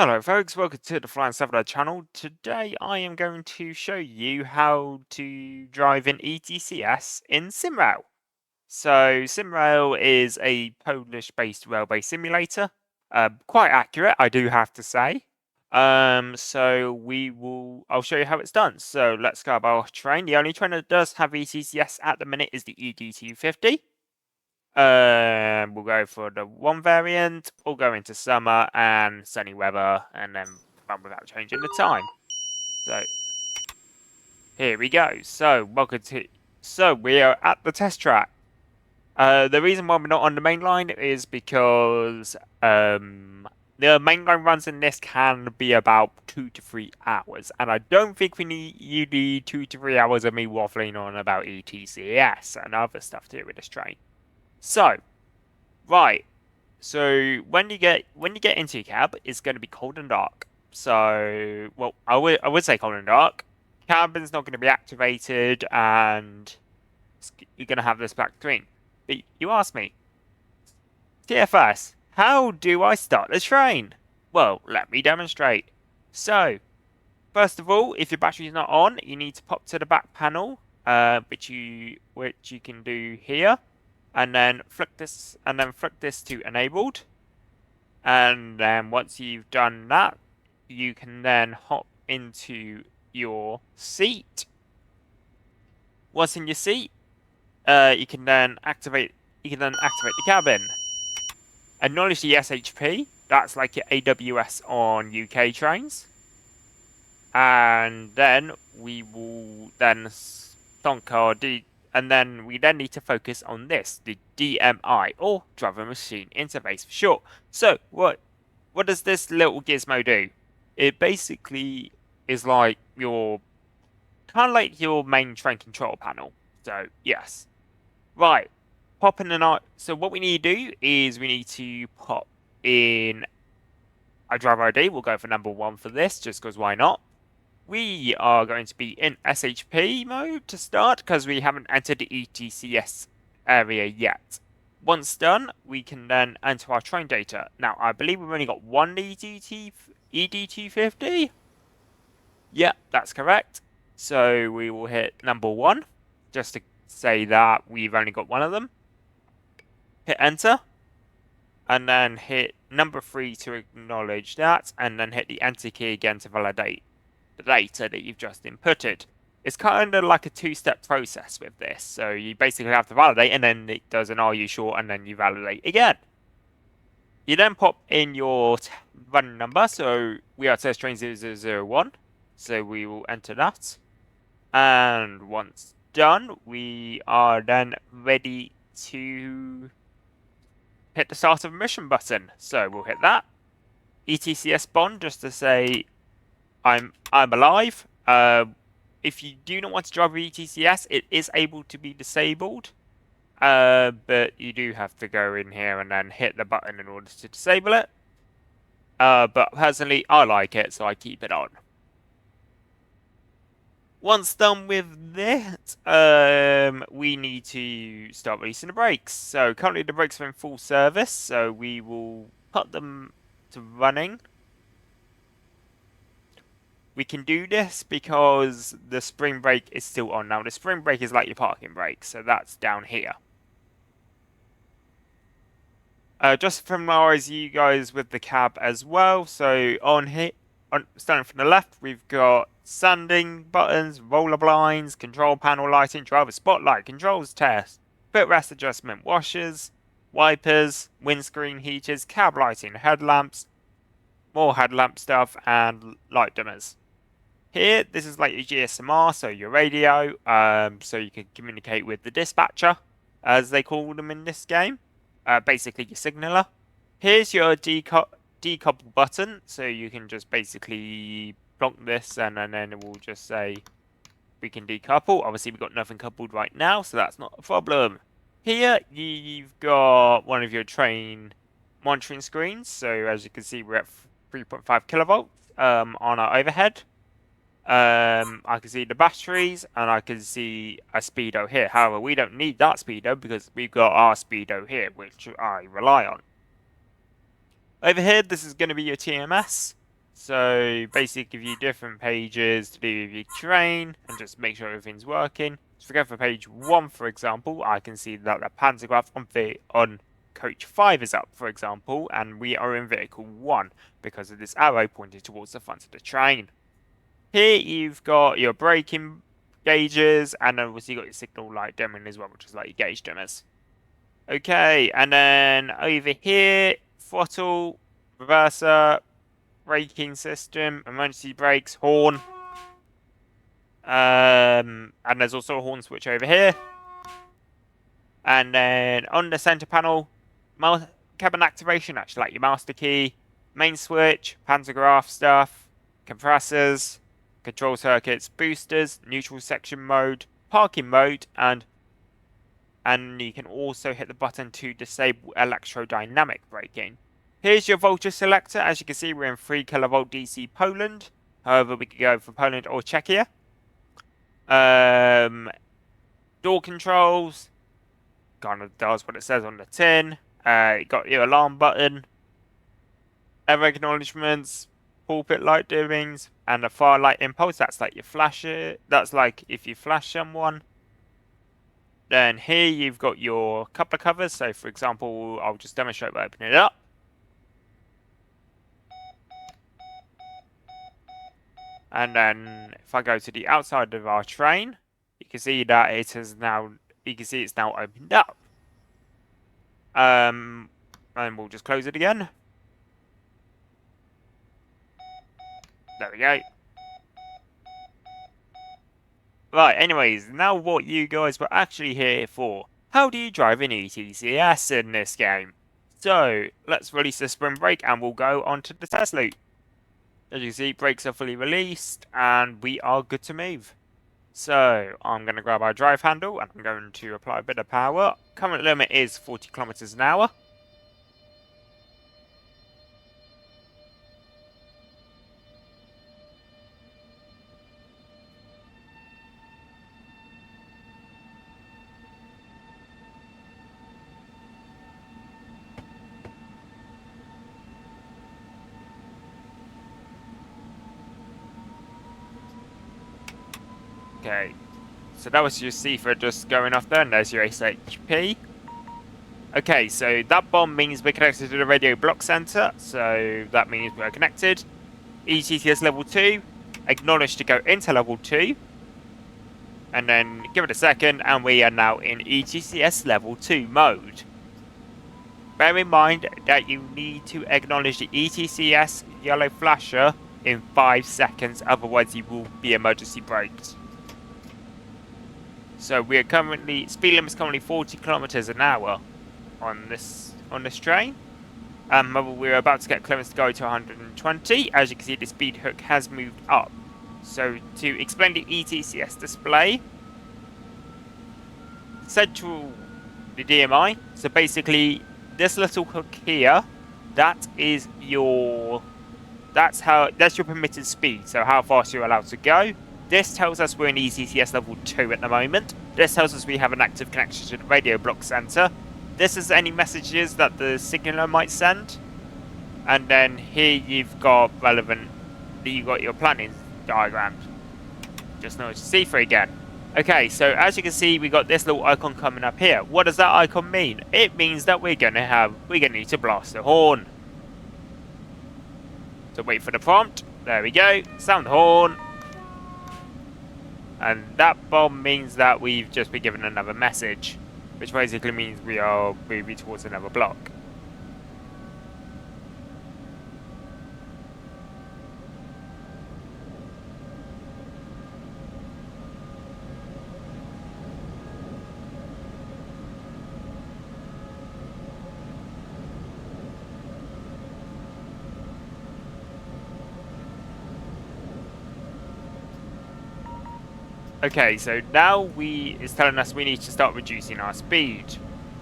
Hello folks, welcome to the Flying Saveload channel. Today I am going to show you how to drive an ETCS in SimRail. So SimRail is a Polish-based railway simulator. Quite accurate, I do have to say. I'll show you how it's done. So let's go about our train. The only train that does have ETCS at the minute is the ED250. We'll go for the one variant. We'll go into summer and sunny weather, and then run without changing the time. So here we go. So we are at the test track. The reason why we're not on the main line is because the main line runs in this can be about 2 to 3 hours, and I don't think you need 2 to 3 hours of me waffling on about ETCS and other stuff to do with this train. So. Right. So when you get into your cab, it's going to be cold and dark. So, well, I would say cold and dark. Cabin's not going to be activated, and you're going to have this black screen. But you asked me, TFS, how do I start the train? Well, let me demonstrate. So, first of all, if your battery's not on, you need to pop to the back panel, which you can do here. And then flick this to enabled. And then once you've done that, you can then hop into your seat. Once in your seat, you can then activate the cabin. Acknowledge the SHP. That's like your AWS on UK trains. And then we will then stonk our and then we need to focus on this, the DMI, or driver machine interface for short. So what does this little gizmo do? It basically is like kind of like your main train control panel. So yes, right. Pop in So what we need to do is we need to pop in our driver ID. We'll go for number 1 for this, just because why not? We are going to be in SHP mode to start because we haven't entered the ETCS area yet. Once done, we can then enter our train data. Now, I believe we've only got one ED250. Yeah, that's correct. So we will hit number 1 just to say that we've only got one of them. Hit enter. And then hit number 3 to acknowledge that. And then hit the enter key again to validate the data that you've just inputted. It's kind of like a 2-step process with this. So you basically have to validate, and then it does an "Are you sure?" and then you validate again. You then pop in your running number. So we are test train 0001. So we will enter that. And once done, we are then ready to hit the start of mission button. So we'll hit that. ETCS bond just to say I'm alive. If you do not want to drive with ETCS, it is able to be disabled. But you do have to go in here and then hit the button in order to disable it. But personally, I like it, so I keep it on. Once done with this, we need to start releasing the brakes. So currently the brakes are in full service, so we will put them to running. We can do this because the spring brake is still on. Now, the spring brake is like your parking brake, so that's down here. Just to familiarize you guys with the cab as well. So on here, starting from the left, we've got sanding buttons, roller blinds, control panel lighting, driver spotlight, controls test, footrest adjustment, washers, wipers, windscreen heaters, cab lighting, headlamps, more headlamp stuff, and light dimmers. Here, this is like your GSMR, so your radio, so you can communicate with the dispatcher, as they call them in this game. Basically your signaler. Here's your decouple button, so you can just basically plonk this, and then it will just say we can decouple. Obviously, we've got nothing coupled right now, so that's not a problem. Here, you've got one of your train monitoring screens. So as you can see, we're at 3.5 kilovolts on our overhead. I can see the batteries, and I can see a speedo here. However, we don't need that speedo because we've got our speedo here, which I rely on. Over here, this is going to be your TMS. So basically give you different pages to do with your train and just make sure everything's working. So if we go for page 1, for example, I can see that the pantograph on coach 5 is up, for example, and we are in vehicle 1 because of this arrow pointing towards the front of the train. Here you've got your braking gauges, and then obviously you've got your signal light dimming as well, which is like your gauge dimmers. Okay, and then over here, throttle, reverser, braking system, emergency brakes, horn. And there's also a horn switch over here. And then on the center panel, cabin activation, actually, like your master key, main switch, pantograph stuff, compressors, control circuits, boosters, neutral section mode, parking mode, and you can also hit the button to disable electrodynamic braking. Here's your voltage selector. As you can see, we're in 3 kilovolt DC Poland. However, we could go for Poland or Czechia. Door controls. Kind of does what it says on the tin. You got your alarm button. Error acknowledgements. Pulpit light dimmings. And a fire light impulse. That's like your flasher. That's like if you flash someone. Then here you've got your coupler covers. So for example, I'll just demonstrate by opening it up. And then if I go to the outside of our train, you can see that it has now, you can see it's now opened up. And we'll just close it again. There we go. Right, anyways, now what you guys were actually here for. How do you drive an ETCS in this game? So, let's release the sprint brake and we'll go on to the test loop. As you can see, brakes are fully released and we are good to move. So, I'm going to grab our drive handle and I'm going to apply a bit of power. Current limit is 40 kilometers an hour. Okay, so that was your CFA just going off there, and there's your SHP. Okay, so that bomb means we're connected to the radio block center, so that means we're connected. ETCS level 2, acknowledge to go into level 2, and then give it a second, and we are now in ETCS level 2 mode. Bear in mind that you need to acknowledge the ETCS yellow flasher in 5 seconds, otherwise you will be emergency braked. So we are currently, speed limit is currently 40 kilometers an hour on this train. We're about to get clearance to go to 120. As you can see, the speed hook has moved up. So to explain the ETCS display, central the DMI. So basically, this little hook here, that's your permitted speed. So how fast you're allowed to go. This tells us we're in ETCS level 2 at the moment. This tells us we have an active connection to the radio block center. This is any messages that the signaler might send. And then here you've got your planning diagram. Just notice C3 again. Okay, so as you can see, we got this little icon coming up here. What does that icon mean? It means that we're gonna need to blast the horn. So wait for the prompt. There we go. Sound the horn. And that bomb means that we've just been given another message, which basically means we are moving towards another block. Okay, so now it's telling us we need to start reducing our speed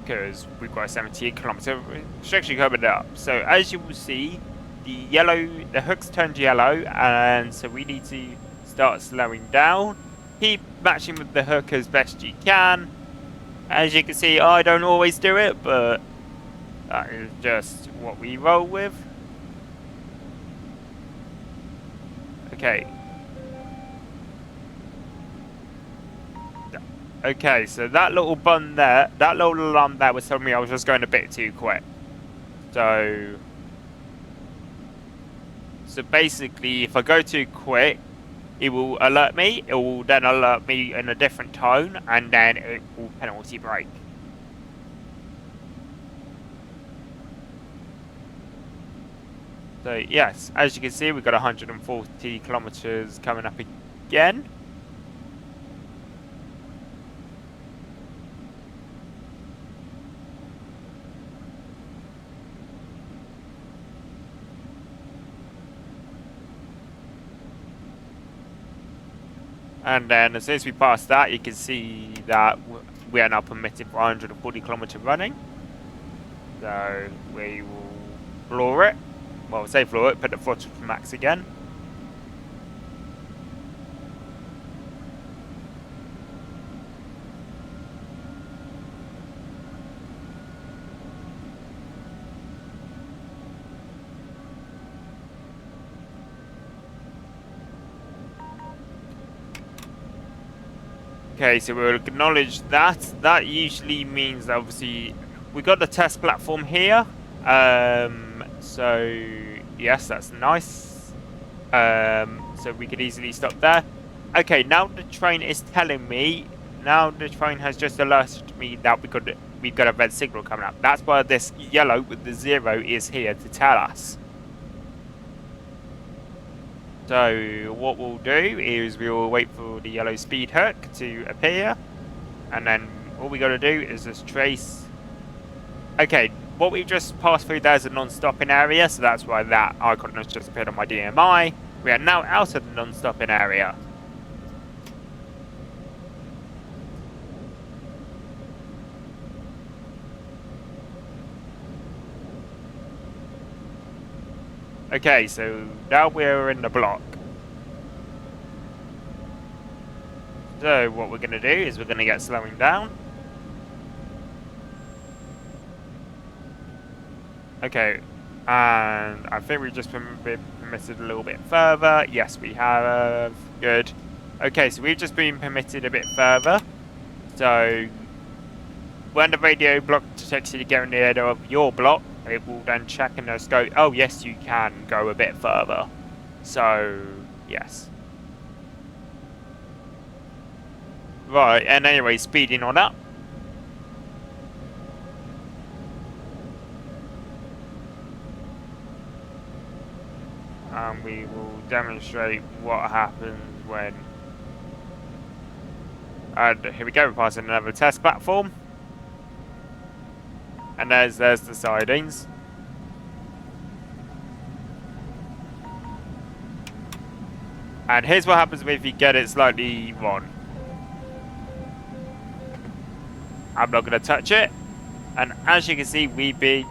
because we've got a 78 kilometer restriction coming up. So as you will see, the hook's turned yellow, and so we need to start slowing down. Keep matching with the hook as best you can. As you can see, I don't always do it, but that is just what we roll with. Okay. Okay, so that little button there, that little alarm there was telling me I was just going a bit too quick. So basically, if I go too quick, it will alert me. It will then alert me in a different tone, and then it will penalty brake. So yes, as you can see, we've got 140 kilometers coming up again. And then as soon as we pass that, you can see that we are now permitted for 140 kilometer running. So we will floor it. Well, say floor it, put the throttle to max again. Okay, so we'll acknowledge that. That usually means that obviously we got the test platform here. So yes, that's nice. So we could easily stop there. Okay, now the train is telling me. Now the train has just alerted me that we've got a red signal coming up. That's why this yellow with the 0 is here to tell us. So what we'll do is we will wait for the yellow speed hook to appear, and then all we got to do is just trace. Okay, what we just passed through there is a non-stopping area, so that's why that icon has just appeared on my DMI. We are now out of the non-stopping area. Okay, so now we're in the block. So what we're going to do is we're going to get slowing down. Okay, and I think we've just been permitted a little bit further. Yes, we have. Good. Okay, so we've just been permitted a bit further. So when the radio block detects you getting near of your block, it will then check and just go, oh yes, you can go a bit further. So yes. Right, and anyway, speeding on up. And we will demonstrate what happens when. And here we go, we're passing another test platform. And there's the sidings. And here's what happens if you get it slightly wrong. I'm not going to touch it. And as you can see, we've been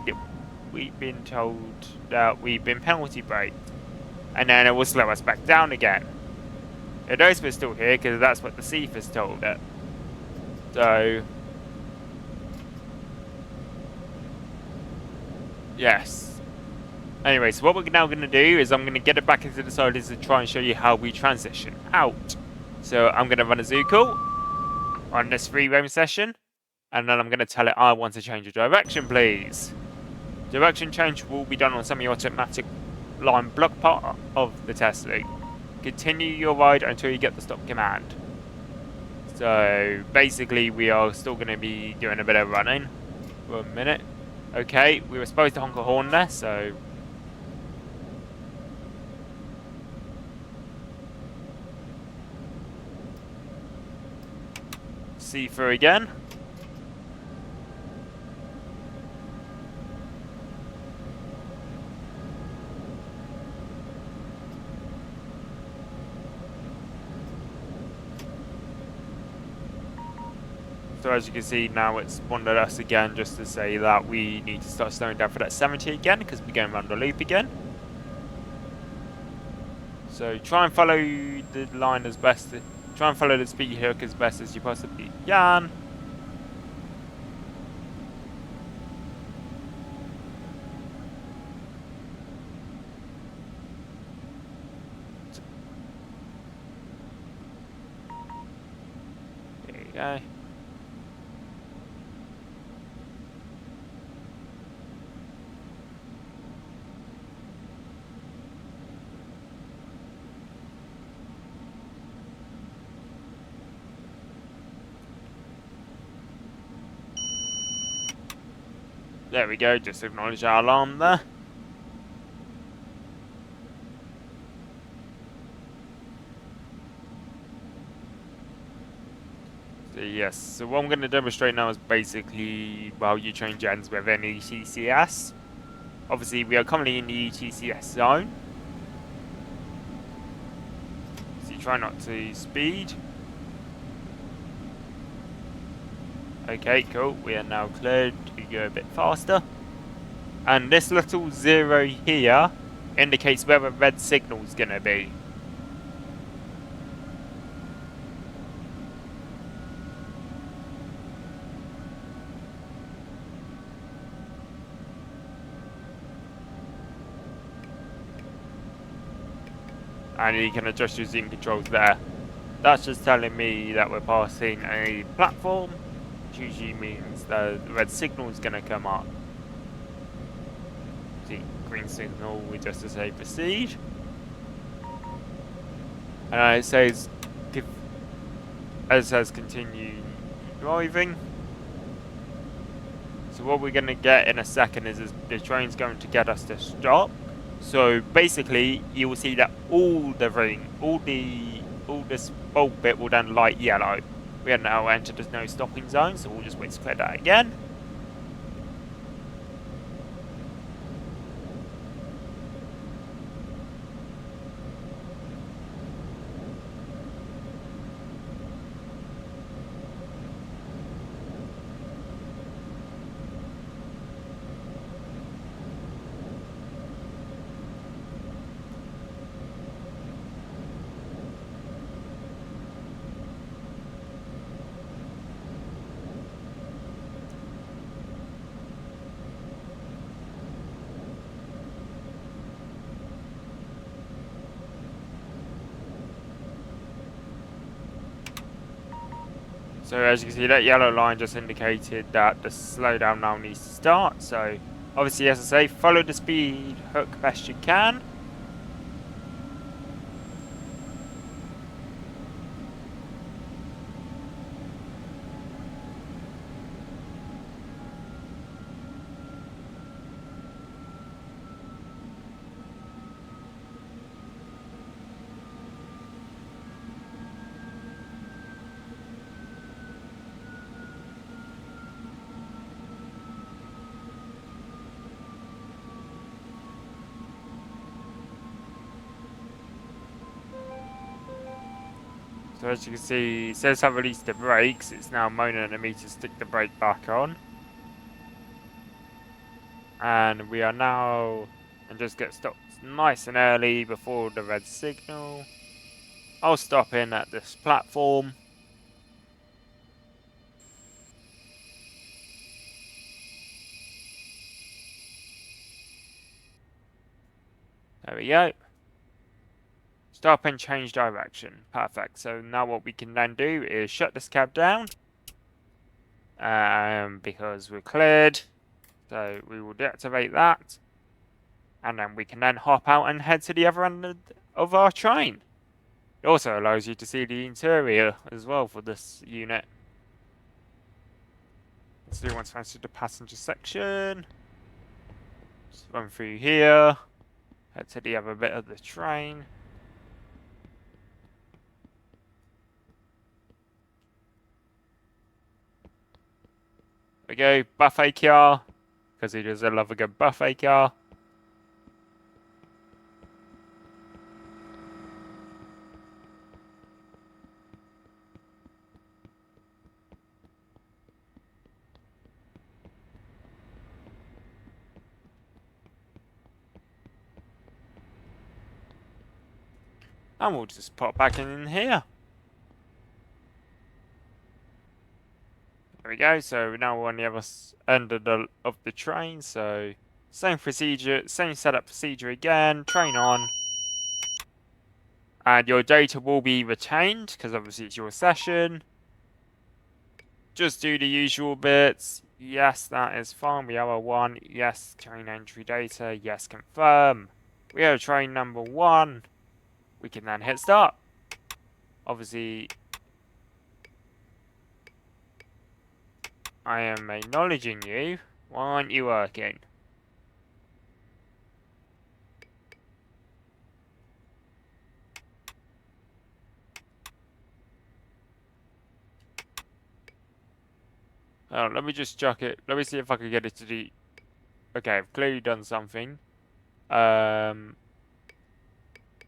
told that we've been penalty braked. And then it will slow us back down again. It knows we're still here because that's what the CF has told it. So yes. Anyway, so what we're now going to do is I'm going to get it back into the sidings and try and show you how we transition out. So I'm going to run a zoo call on this free roam session, and then I'm going to tell it I want to change the direction, please. Direction change will be done on semi-automatic line block part of the test loop. Continue your ride until you get the stop command. So basically we are still going to be doing a bit of running for a minute. Okay, we were supposed to honk a horn there, so see through again. So as you can see now it's wanted us again just to say that we need to start slowing down for that 70 again because we're going around the loop again. So try and follow the line as best, try and follow the speed hook as best as you possibly can. go. There we go, just acknowledge our alarm there. So yes, so what I'm going to demonstrate now is basically, well, you change ends with an ETCS. Obviously, we are currently in the ETCS zone. So you try not to speed. Okay, cool. We are now cleared to go a bit faster. And this little zero here indicates where the red signal is going to be. And you can adjust your zoom controls there. That's just telling me that we're passing a platform, which usually means the red signal is going to come up. See, green signal, we just to say proceed. And it says, continue driving. So what we're going to get in a second is the train's going to get us to stop. So basically, you will see that all this bulb bit will then light yellow. We have now entered the no stopping zone, so we'll just wait to clear that again. So as you can see, that yellow line just indicated that the slowdown now needs to start. So obviously, as I say, follow the speed hook best you can. So as you can see, it says I've released the brakes. It's now moaning at me to stick the brake back on. And we are now, and just get stopped nice and early before the red signal. I'll stop in at this platform. There we go. Stop and change direction. Perfect. So now what we can then do is shut this cab down. Because we're cleared. So we will deactivate that. And then we can then hop out and head to the other end of our train. It also allows you to see the interior as well for this unit. Let's do once to the passenger section. Just run through here. Head to the other bit of the train. There we go, buffet car. Because he does love a good buffet car. And we'll just pop back in here. There we go. So now we're on the other end of the train. So same procedure, same setup procedure again. Train on. And your data will be retained because obviously it's your session. just do the usual bits. Yes, that is fine. We have a 1. Yes, train entry data. Yes, confirm. We have train number 1. We can then hit start. Obviously, I am acknowledging you. Why aren't you working? Oh, let me just chuck it. Let me see if I can get it to the... Okay, I've clearly done something.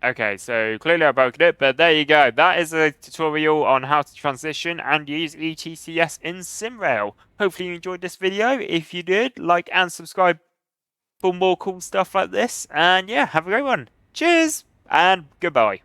Okay, so clearly I broke it, but there you go. That is a tutorial on how to transition and use ETCS in SimRail. Hopefully you enjoyed this video. If you did, like and subscribe for more cool stuff like this. And yeah, have a great one. Cheers and goodbye.